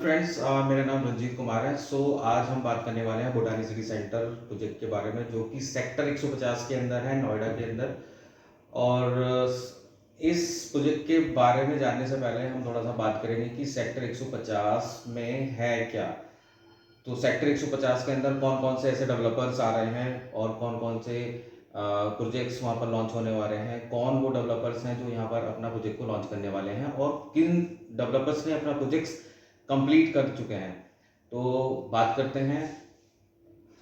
Friends, मेरा नाम रंजीत कुमार है। आज हम बात करने वाले हैं भूटानी सिटी सेंटर प्रोजेक्ट के बारे में, जो कि सेक्टर 150 के अंदर है, नोएडा के अंदर। और इस प्रोजेक्ट के बारे में जानने से पहले हम थोड़ा सा बात करेंगे कि सेक्टर 150 में है क्या। तो सेक्टर 150 के अंदर कौन कौन से ऐसे डेवलपर्स आ रहे हैं और कौन कौन से प्रोजेक्ट्स वहाँ पर लॉन्च होने वाले हैं, कौन वो डेवलपर्स हैं जो यहाँ पर अपना प्रोजेक्ट को लॉन्च करने वाले हैं, और किन डेवलपर्स ने अपना प्रोजेक्ट्स कंप्लीट कर चुके हैं। तो बात करते हैं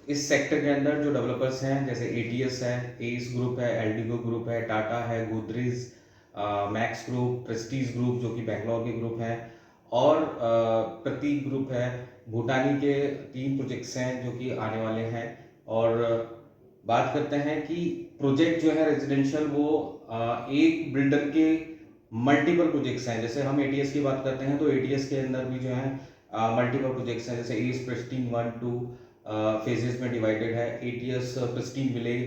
इस सेक्टर के अंदर जो डेवलपर्स हैं, जैसे एटीएस है, एस ग्रुप है, एलडीगो ग्रुप है, टाटा है, Godrej, max group, Prestige group जो कि बैंगलोर के ग्रुप हैं, और प्रतीक ग्रुप है। भूटानी के 3 प्रोजेक्ट्स हैं जो कि आने वाले हैं। और बात करते हैं कि प्रोजेक्ट जो है रेजिडेंशियल, वो एक बिल्डर के मल्टीपल प्रोजेक्ट्स हैं। जैसे हम एटीएस की बात करते हैं तो एटीएस के अंदर भी जो है मल्टीपल प्रोजेक्ट्स हैं। जैसे एस प्रेस्टीन 1-2 फेजेस में डिवाइडेड है। एटीएस प्रेस्टीन विलेज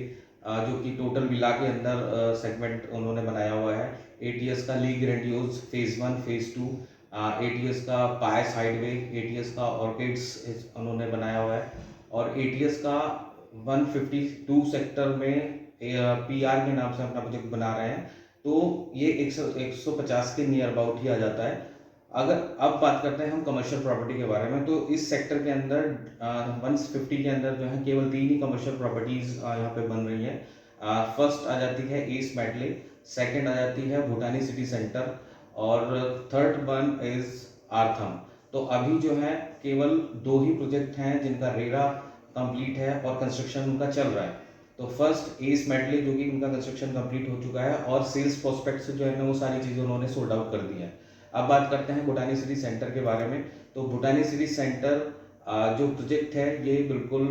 जो कि टोटल विला के अंदर सेगमेंट उन्होंने बनाया हुआ है। एटीएस का ली ग्रैंडियोज फेज 1, फेज 2, एटीएस का पायस हाइडवे, एटीएस का ऑर्किड्स उन्होंने बनाया हुआ है। और एटीएस का 152 सेक्टर में पीआर के नाम से अपना प्रोजेक्ट बना रहे हैं। तो ये 150 के नियर अबाउट ही आ जाता है। अगर अब बात करते हैं हम कमर्शियल प्रॉपर्टी के बारे में, तो इस सेक्टर के अंदर 150 के अंदर जो है केवल 3 ही कमर्शियल प्रॉपर्टीज यहाँ पे बन रही हैं। फर्स्ट आ जाती है ईस्ट मैडले, सेकंड आ जाती है भूटानी सिटी सेंटर, और थर्ड वन इज आर्थम। तो अभी जो है केवल 2 ही प्रोजेक्ट हैं जिनका रेरा कंप्लीट है और कंस्ट्रक्शन उनका चल रहा है। तो फर्स्ट एस मेडले जो कि उनका कंस्ट्रक्शन कंप्लीट हो चुका है, और सेल्स प्रोस्पेक्ट से जो है ना वो सारी चीज़ें उन्होंने सोल्ड आउट कर दी है। अब बात करते हैं भूटानी सिटी सेंटर के बारे में। तो भूटानी सिटी सेंटर जो प्रोजेक्ट है, ये बिल्कुल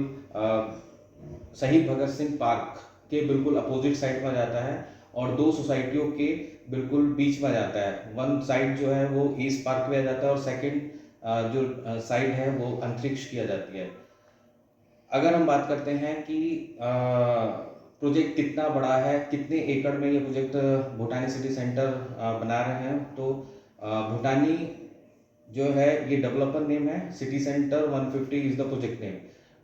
शहीद भगत सिंह पार्क के बिल्कुल अपोजिट साइड में जाता है और 2 सोसाइटियों के बिल्कुल बीच में जाता है। वन साइड जो है वो ईस्ट पार्क में आ जाता है, और सेकंड जो साइड है वो अंतरिक्ष की आ जाती है। अगर हम बात करते हैं कि प्रोजेक्ट कितना बड़ा है, कितने एकड़ में ये प्रोजेक्ट भूटानी सिटी सेंटर बना रहे हैं, तो भूटानी जो है ये डेवलपर नेम है, city centre 150 is the project name.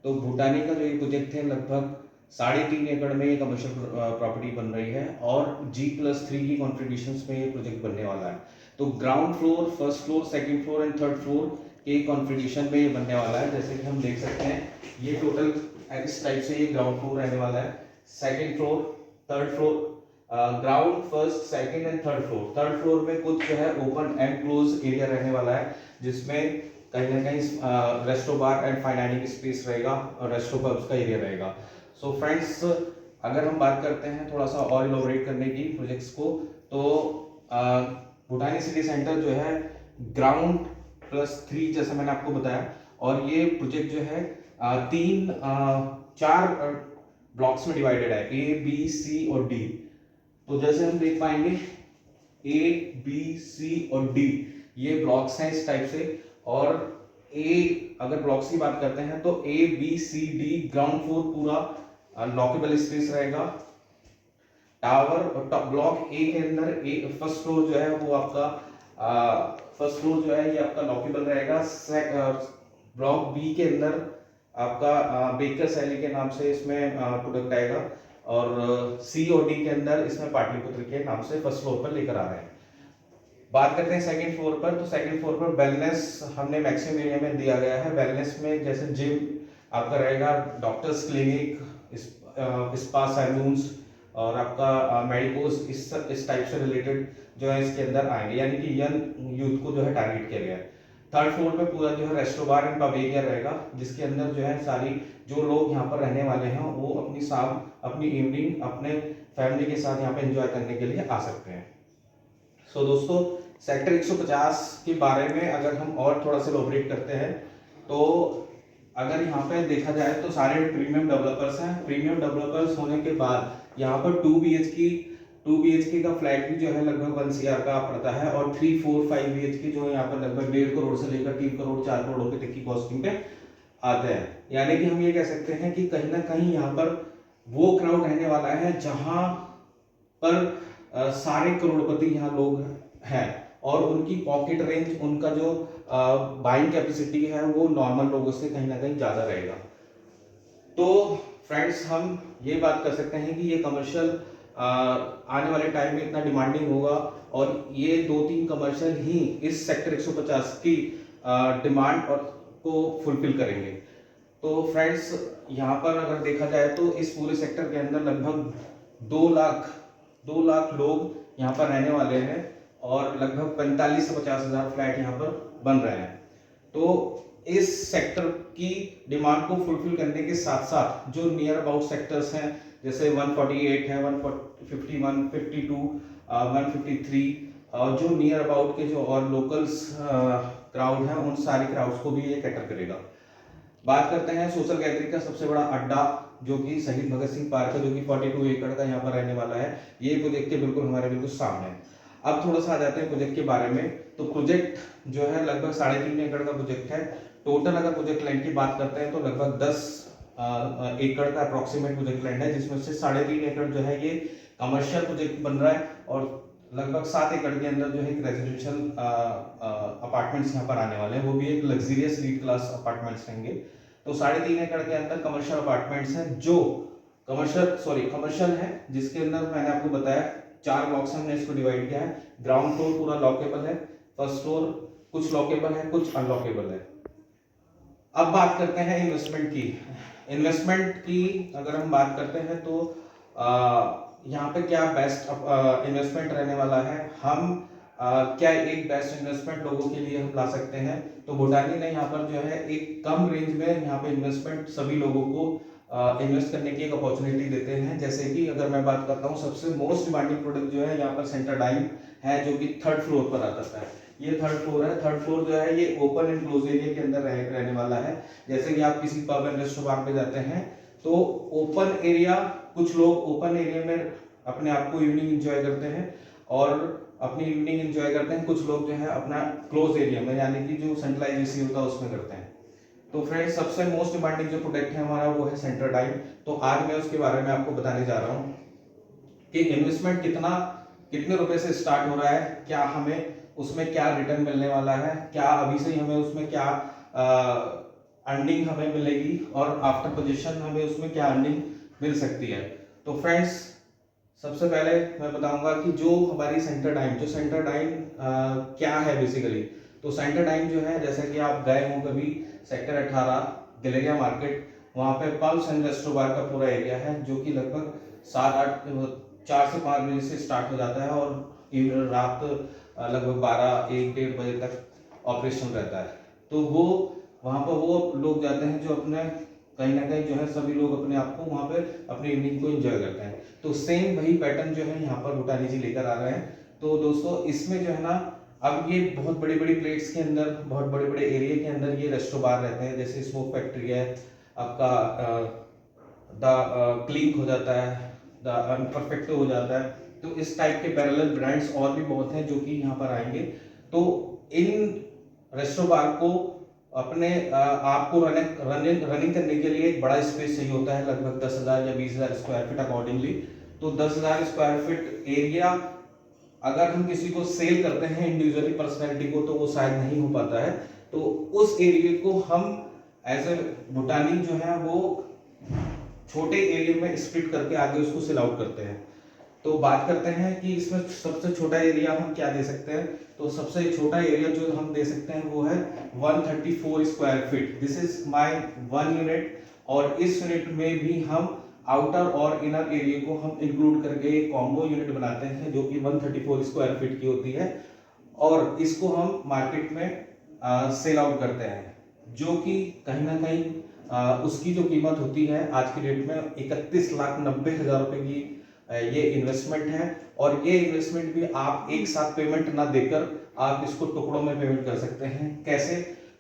तो भूटानी का जो ये प्रोजेक्ट है लगभग 3.5 एकड़ में ये कमर्शियल प्रॉपर्टी बन रही है, और G+3 की कॉन्फ़िगरेशन में ये प्रोजेक्ट बनने वाला है। तो ground floor, first floor, second floor and third floor के कॉन्फ़िगरेशन में ये बनने वाला है। जैसे कि हम देख सकते हैं, ये टोटल इस टाइप से ये ग्राउंड फ्लोर रहने वाला है, second floor, third floor, ground, first, second and third floor. Third floor में कुछ जो है ओपन एंड क्लोज एरिया रहने वाला है, जिसमें कहीं ना कहीं resto bar and fine dining space रहेगा और रेस्टो पब्स का एरिया रहेगा। सो फ्रेंड्स, अगर हम बात करते हैं थोड़ा सा और इलोबरेट करने की प्रोजेक्ट्स को, तो भूटानी सिटी सेंटर जो है ग्राउंड +3 जैसा मैंने आपको बताया, और ये प्रोजेक्ट जो है 4 ब्लॉक्स में डिवाइडेड है, ए बी सी और डी। तो जैसे हम देख पाएंगे, ए बी सी और डी ये ब्लॉक्स हैं इस टाइप से। और ए, अगर ब्लॉक्स की बात करते हैं तो A B C D ground floor पूरा लॉकेबल स्पेस रहेगा। टावर टॉप ब्लॉक ए के अंदर फर्स्ट फ्लोर जो है वो आपका फर्स्ट फ्लोर जो है ये आपका लॉकेबल रहेगा। ब्लॉक बी के अंदर आपका बेकर सैली के नाम से इसमें प्रोडक्ट आएगा, और सी और डी के अंदर इसमें पाटलिपुत्र के नाम से फर्स्ट फ्लोर पर लेकर आ रहे हैं। बात करते हैं सेकंड फ्लोर पर, तो सेकंड फ्लोर पर वेलनेस हमने मैक्सिमम एरिया में दिया गया है। वेलनेस में जैसे जिम आपका रहेगा, डॉक्टर्स क्लिनिक, स्पा सैलून्स, और आपका मेडिकोस, इस टाइप से रिलेटेड जो है इसके अंदर आएंगे, यानी कि यंग यूथ को जो है टारगेट किया गया है। थर्ड फ्लोर पे पूरा जो है resto bar and pub area रहेगा, जिसके अंदर जो है सारी जो लोग यहाँ पर रहने वाले हैं वो अपनी शाम, अपनी इवनिंग अपने फैमिली के साथ यहाँ पे एंजॉय करने के लिए आ सकते हैं। सो दोस्तों, सेक्टर 150 के बारे में अगर हम और थोड़ा सा इलॉबरेट करते हैं, तो अगर यहाँ पे देखा जाए तो सारे प्रीमियम डेवलपर्स हैं। प्रीमियम डेवलपर्स होने के बाद यहाँ पर 2 BHK का फ्लैट भी जो है लगभग 1 CR का पड़ता है, और 3, 4, 5 BHK जो है यहाँ पर लगभग 1.5 करोड़ से लेकर 3 करोड़ 4 करोड़ रुपए तक की कॉस्टिंग पे आते हैं। यानी कि हम ये कह सकते हैं कि कहीं ना कहीं यहाँ पर वो क्राउड रहने वाला है जहाँ पर सारे करोड़पति यहाँ लोग हैं, और उनकी पॉकेट रेंज, उनका जो बाइंग कैपेसिटी है वो नॉर्मल लोगों से कहीं ना कहीं ज़्यादा रहेगा। तो फ्रेंड्स हम ये बात कर सकते हैं कि ये कमर्शियल आने वाले टाइम में इतना डिमांडिंग होगा और ये 2-3 कमर्शियल ही इस सेक्टर 150 की डिमांड और को फुलफिल करेंगे। तो फ्रेंड्स यहाँ पर अगर देखा जाए तो इस पूरे सेक्टर के अंदर लगभग 2 लाख लोग यहाँ पर रहने वाले हैं और लगभग 45 से 50 हज़ार फ्लैट यहाँ पर बन रहे हैं। तो इस सेक्टर की डिमांड को फुलफिल करने के साथ साथ जो नियर अबाउट सेक्टर्स हैं जैसे 148 है, 151, 52, 153 और जो नियर अबाउट के जो और लोकल्स क्राउड हैं उन सारी क्राउड्स को भी ये कैटर करेगा। बात करते हैं सोशल गैदरिंग का सबसे बड़ा अड्डा जो कि शहीद भगत सिंह पार्क है, जो कि 42 एकड़ का यहाँ पर रहने वाला है। ये प्रोजेक्ट के बिल्कुल हमारे बिल्कुल सामने है। अब थोड़ा सा आ जाते हैं प्रोजेक्ट के बारे में। तो प्रोजेक्ट जो है लगभग 3.5 एकड़ का प्रोजेक्ट है। टोटल अगर प्रोजेक्ट लैंड की बात करते हैं तो लगभग 10 एकड़ का अप्रोक्सीमेट प्रोजेक्ट लैंड है, जिसमें से 3.5 एकड़ जो है ये कमर्शियल प्रोजेक्ट बन रहा है और लगभग 7 एकड़ के अंदर जो है एक रेजिडेंशियल अपार्टमेंट्स यहाँ पर आने वाले हैं, वो भी एक लग्जरियस लीड क्लास अपार्टमेंट्स रहेंगे। तो 3.5 एकड़ के अंदर कमर्शियल अपार्टमेंट्स हैं जो कमर्शियल है, जिसके अंदर मैंने आपको बताया 4 ब्लॉक्स में हमने इसको डिवाइड किया है। ग्राउंड फ्लोर पूरा लॉकेबल है, फर्स्ट फ्लोर कुछ लॉकेबल है कुछ अनलॉकेबल है। अब बात करते हैं इन्वेस्टमेंट की। इन्वेस्टमेंट की अगर हम बात करते हैं तो यहाँ पे क्या बेस्ट इन्वेस्टमेंट रहने वाला है, हम क्या एक बेस्ट इन्वेस्टमेंट लोगों के लिए हम ला सकते हैं। तो भूटानी ने यहाँ पर जो है एक कम रेंज में यहाँ पे इन्वेस्टमेंट सभी लोगों को इन्वेस्ट करने की एक अपॉर्चुनिटी देते हैं। जैसे कि अगर मैं बात करता हूँ सबसे मोस्ट डिमांडिंग प्रोडक्ट जो है यहाँ पर सेंटरडाइन है, जो कि 3rd फ्लोर पर आता है। ये 3rd फ्लोर है। 3rd फ्लोर जो है ये ओपन एंड क्लोज एरिया के अंदर रहने वाला है। जैसे कि आप किसी पब एंड रेस्टोरेंट पे जाते हैं तो ओपन एरिया, कुछ लोग ओपन एरिया में अपने आप को इवनिंग एंजॉय करते हैं और अपनी इवनिंग एंजॉय करते हैं, कुछ लोग जो है अपना क्लोज एरिया में यानी कि जो सेंट्रलाइज एसी होता है उसमें करते हैं। तो फ्रेंड्स सबसे मोस्ट डिमांडिंग जो प्रोडक्ट है हमारा वो है सेंटरडाइन। तो आज मैं उसके बारे में आपको बताने जा रहा हूँ कि इन्वेस्टमेंट कितने रुपए से स्टार्ट हो रहा है, क्या हमें उसमें क्या रिटर्न मिलने वाला है, क्या अभी से हमें उसमें क्या अर्निंग हमें मिलेगी और आफ्टर पोजीशन हमें उसमें क्या अर्निंग मिल सकती है। तो फ्रेंड्स सबसे पहले मैं बताऊंगा कि जो हमारी सेंटरडाइन क्या है बेसिकली। तो सेंटरडाइन जो है, जैसे कि आप गए हो कभी सेक्टर 18 गलेरिया मार्केट, वहाँ पे पब्स एंड रेस्टोरेंट का पूरा एरिया है जो कि लगभग 4 से 5 बजे से स्टार्ट हो जाता है और रात लगभग 12-1-1:30 बजे तक ऑपरेशन रहता है। तो वो वहाँ पर वो लोग जाते हैं जो अपने कहीं ना कहीं जो है सभी लोग अपने आप को वहाँ पे अपनी इवनिंग को एंजॉय करते हैं। तो सेम वही पैटर्न जो है यहाँ पर भूटानी जी लेकर आ रहे हैं। तो दोस्तों इसमें जो है ना, अब ये बहुत बड़ी बड़ी प्लेट्स के अंदर, बहुत बड़े बड़े एरिया के अंदर ये रेस्टो बार रहते हैं। जैसे स्मोक फैक्ट्री है, आपका द क्लिंक हो जाता है, द अनपरफेक्टो हो जाता है। तो इस टाइप के पैरेलल ब्रांड्स और भी बहुत हैं जो कि यहाँ पर आएंगे। तो इन रेस्टो बार को अपने आपको रनिंग करने के लिए एक बड़ा स्पेस चाहिए होता है, लगभग 10,000 या 20,000 स्क्वायर फीट अकॉर्डिंगली। तो 10,000 स्क्वायर फीट एरिया अगर हम किसी को सेल करते हैं इंडिविजुअली पर्सनैलिटी को तो वो शायद नहीं हो पाता है। तो उस एरिया को हम एज ए भूटानी जो है वो छोटे एरिया में स्प्लिट करके आगे उसको सेल आउट करते हैं। तो बात करते हैं कि इसमें सबसे छोटा एरिया हम क्या दे सकते हैं। तो सबसे छोटा एरिया जो हम दे सकते हैं वो है 134 square feet. This is my 1 unit. और इस यूनिट में भी हम आउटर और इनर एरिया को हम इंक्लूड करके एक कॉम्बो यूनिट बनाते हैं जो कि 134 स्क्वायर फीट की होती है और इसको हम मार्केट में सेल आउट करते हैं, जो कि कहीं ना कहीं उसकी जो कीमत होती है आज की डेट में 31,90,000 रुपए की ये इन्वेस्टमेंट है। और ये इन्वेस्टमेंट भी आप एक साथ पेमेंट ना देकर आप इसको टुकड़ों में पेमेंट कर सकते हैं। कैसे?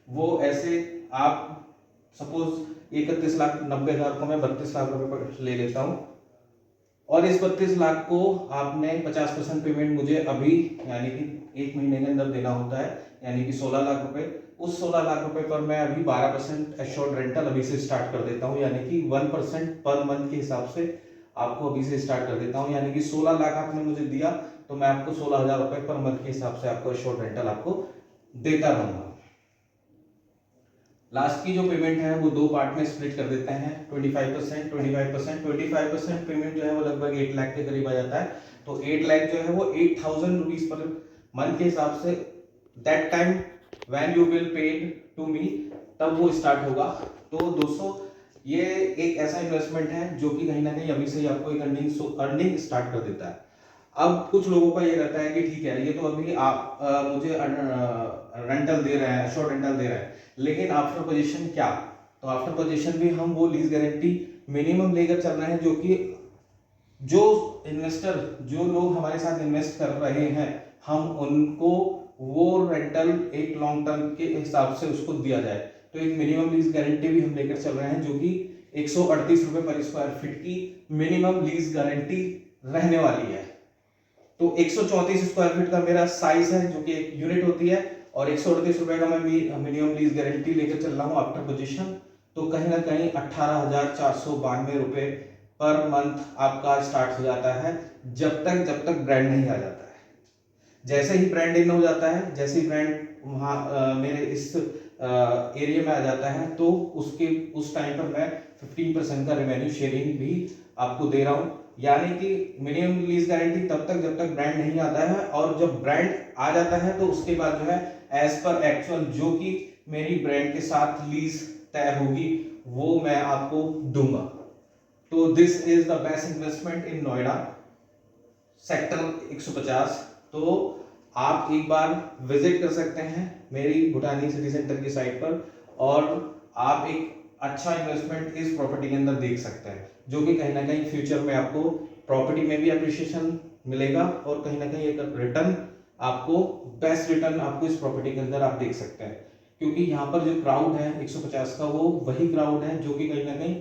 वो ऐसे आप सपोज 31,90,000 को मैं 32 लाख रुपए पर ले लेता हूं और इस 32 लाख को आपने 50% पेमेंट मुझे अभी यानी कि 1 महीने के अंदर देना होता है, यानी कि 16 लाख रुपए। उस 16 लाख रुपए पर मैं अभी 12% एश्योर्ड रेंटल अभी से स्टार्ट कर देता हूं, यानी कि 1% पर मंथ के हिसाब से आपको अभी से स्टार्ट कर देता हूं। यानी कि 16 लाख आपने मुझे दिया तो मैं आपको 16,000 रुपए पर मंथ के हिसाब से आपको एश्योर्ड रेंटल आपको देता रहूंगा। लास्ट की जो पेमेंट है वो 2 पार्ट में स्प्लिट कर देते हैं, 25%, 25% पेमेंट जो है वो लगभग 8 लाख के करीब आ जाता है। तो 8 लाख जो है वो 8,000 रुपीज पर मंथ के हिसाब से that time when you will paid to me, तब वो स्टार्ट होगा। तो दोस्तों ये एक ऐसा इन्वेस्टमेंट है जो कि कहीं ना कहीं अभी से ही आपको एक अर्निंग स्टार्ट कर देता है। अब कुछ लोगों का ये रहता है कि ठीक है, ये तो अभी आप मुझे रेंटल दे रहे हैं, शॉर्ट रेंटल दे रहे हैं, लेकिन आफ्टर पोजीशन क्या? तो आफ्टर पोजीशन भी हम वो लीज गारंटी मिनिमम लेकर चल रहे हैं, जो कि जो इन्वेस्टर, जो लोग हमारे साथ इन्वेस्ट कर रहे हैं, हम उनको वो रेंटल एक लॉन्ग टर्म के हिसाब से उसको दिया जाए। तो एक मिनिमम लीज गारंटी भी हम लेकर चल रहे हैं, जो कि 138 रुपए पर स्क्वायर फीट की मिनिमम लीज गारंटी रहने वाली है। तो 134 स्क्वायर फीट का मेरा साइज है, जो कि एक यूनिट होती है, और 138 रुपए का मैं मिनिमम लीज गारंटी लेकर चल रहा हूँ आफ्टर पोजीशन। तो कहीं ना कहीं 18,492 रुपए पर मंथ आपका स्टार्ट हो जाता है, जब तक ब्रांड नहीं आ जाता है। जैसे ही ब्रांड इन हो जाता है, जैसे ही ब्रांड वहाँ मेरे इस एरिया में आ जाता है, तो उस टाइम पर मैं 15% का रेवेन्यू शेयरिंग भी आपको दे रहा हूँ। यानी कि मिनिमम लीज गारंटी तब तक जब तक ब्रांड नहीं आता है, और जब ब्रांड आ जाता है तो उसके बाद जो है एज पर एक्चुअल जो कि मेरी ब्रांड के साथ लीज तय होगी वो मैं आपको दूंगा। तो this is the best investment in Noida sector 150। तो आप एक बार विजिट कर सकते हैं मेरी भूटानी सिटी सेंटर की साइट पर, और आप एक अच्छा इन्वेस्टमेंट इस प्रॉपर्टी के अंदर देख सकते हैं, जो कि कहीं ना कहीं फ्यूचर में आपको प्रॉपर्टी में भी अप्रिशिएशन मिलेगा, और कहीं ना कहीं एक रिटर्न आपको, बेस्ट रिटर्न आपको इस प्रॉपर्टी के अंदर आप देख सकते हैं। क्योंकि यहाँ पर जो क्राउड है 150 का, वो वही क्राउड है जो कि कहीं ना कहीं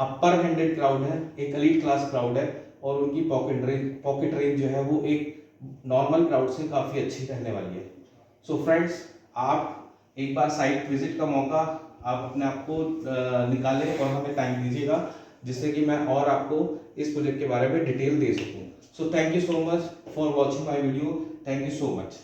अपर हैंडेड क्राउड है, एक एलीट क्लास क्राउड है, और उनकी पॉकेट रेंज जो है वो एक नॉर्मल क्राउड से काफ़ी अच्छी रहने वाली है। सो फ्रेंड्स, आप एक बार साइट विजिट का मौका आप अपने आप को निकालें और हमें टाइम दीजिएगा, जिससे कि मैं और आपको इस प्रोजेक्ट के बारे में डिटेल दे सकूं। So thank you so much for watching my video. Thank you so much.